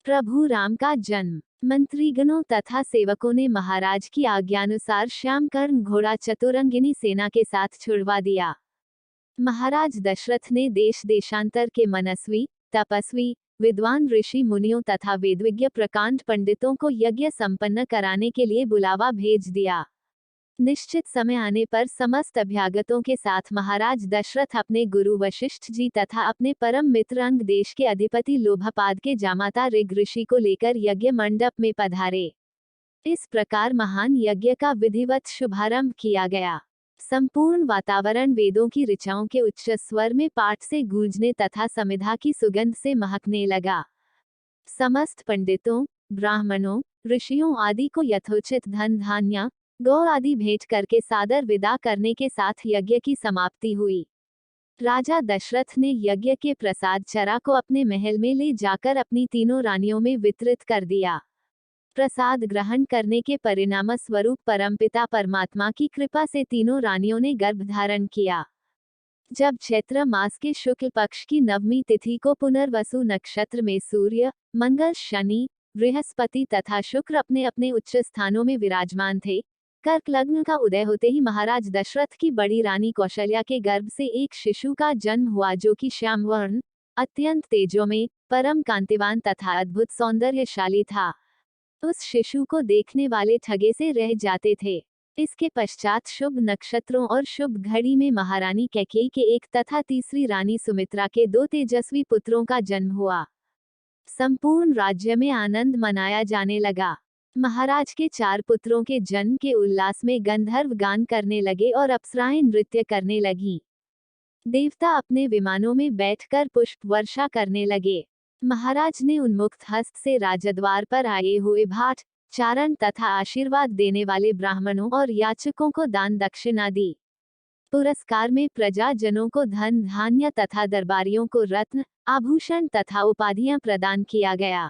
प्रभु राम का जन्म। मंत्रीगणों तथा सेवकों ने महाराज की आज्ञानुसार श्यामकर्ण घोड़ा चतुरंगिनी सेना के साथ छुड़वा दिया। महाराज दशरथ ने देश देशांतर के मनस्वी, तपस्वी, विद्वान ऋषि मुनियों तथा वेदविज्ञ प्रकांड पंडितों को यज्ञ संपन्न कराने के लिए बुलावा भेज दिया। निश्चित समय आने पर समस्त अभ्यागतों के साथ महाराज दशरथ अपने गुरु वशिष्ठ जी तथा अपने परम मित्र अंग देश के अधिपति लोभपाद के जामाता ऋग ऋषि को लेकर यज्ञ मंडप में पधारे। इस प्रकार महान यज्ञ का विधिवत शुभारंभ किया गया। संपूर्ण वातावरण वेदों की ऋचाओं के उच्च स्वर में पाठ से गूंजने तथा समिधा की सुगंध से महकने लगा। समस्त पंडितों, ब्राह्मणों, ऋषियों आदि को यथोचित धन धान्य, गौ आदि भेंट करके सादर विदा करने के साथ यज्ञ की समाप्ति हुई। राजा दशरथ ने यज्ञ के प्रसाद चरा को अपने महल में ले जाकर अपनी तीनों रानियों में वितरित कर दिया। प्रसाद ग्रहण करने के परिणाम स्वरूप परमपिता परमात्मा की कृपा से तीनों रानियों ने गर्भ धारण किया। जब चैत्र मास के शुक्ल पक्ष की नवमी तिथि को पुनर्वसु नक्षत्र में सूर्य, मंगल, शनि, बृहस्पति तथा शुक्र अपने अपने उच्च स्थानों में विराजमान थे, कर्क लग्न का उदय होते ही महाराज दशरथ की बड़ी रानी कौशल्या के गर्भ से एक शिशु का जन्म हुआ जो कि श्यामवर्ण, अत्यंत तेजोमय, परम कांतिवान तथा अद्भुत सौंदर्यशाली था। उस शिशु को देखने वाले ठगे से रह जाते थे। इसके पश्चात शुभ नक्षत्रों और शुभ घड़ी में महारानी कैकेयी के एक तथा तीसरी रानी सुमित्रा के 2 तेजस्वी पुत्रों का जन्म हुआ। संपूर्ण राज्य में आनंद मनाया जाने लगा। महाराज के 4 पुत्रों के जन्म के उल्लास में गंधर्व गान करने लगे और अप्सराएं नृत्य करने लगीं। देवता अपने विमानों में बैठकर पुष्प वर्षा करने लगे। महाराज ने उन्मुक्त हस्त से राजद्वार पर आए हुए भाट, चारण तथा आशीर्वाद देने वाले ब्राह्मणों और याचकों को दान दक्षिणा दी। पुरस्कार में प्रजाजनों को धन धान्य तथा दरबारियों को रत्न, आभूषण तथा उपाधियां प्रदान किया गया।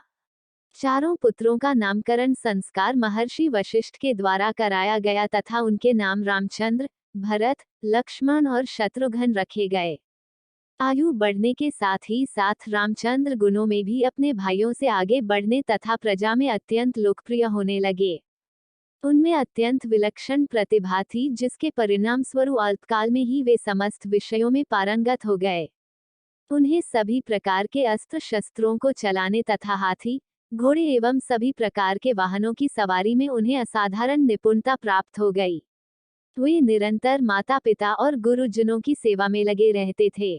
चारों पुत्रों का नामकरण संस्कार महर्षि वशिष्ठ के द्वारा कराया गया तथा उनके नाम रामचंद्र, भरत, लक्ष्मण और शत्रुघ्न रखे गए। आयु बढ़ने के साथ ही साथ रामचंद्र गुणों में भी अपने भाइयों से आगे बढ़ने तथा प्रजा में अत्यंत लोकप्रिय होने लगे। उनमें अत्यंत विलक्षण प्रतिभा थी जिसके परिणाम स्वरूप अल्पकाल में ही वे समस्त विषयों में पारंगत हो गए। उन्हें सभी प्रकार के अस्त्र शस्त्रों को चलाने तथा हाथी, घोड़े एवं सभी प्रकार के वाहनों की सवारी में उन्हें असाधारण निपुणता प्राप्त हो गई। वे निरंतर माता पिता और गुरुजनों की सेवा में लगे रहते थे।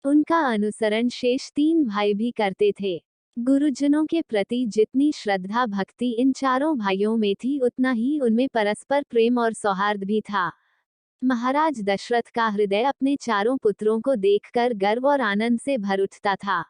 उनका अनुसरण शेष 3 भाई भी करते थे। गुरुजनों के प्रति जितनी श्रद्धा भक्ति इन चारों भाइयों में थी उतना ही उनमें परस्पर प्रेम और सौहार्द भी था। महाराज दशरथ का हृदय अपने चारों पुत्रों को देखकर गर्व और आनंद से भर उठता था।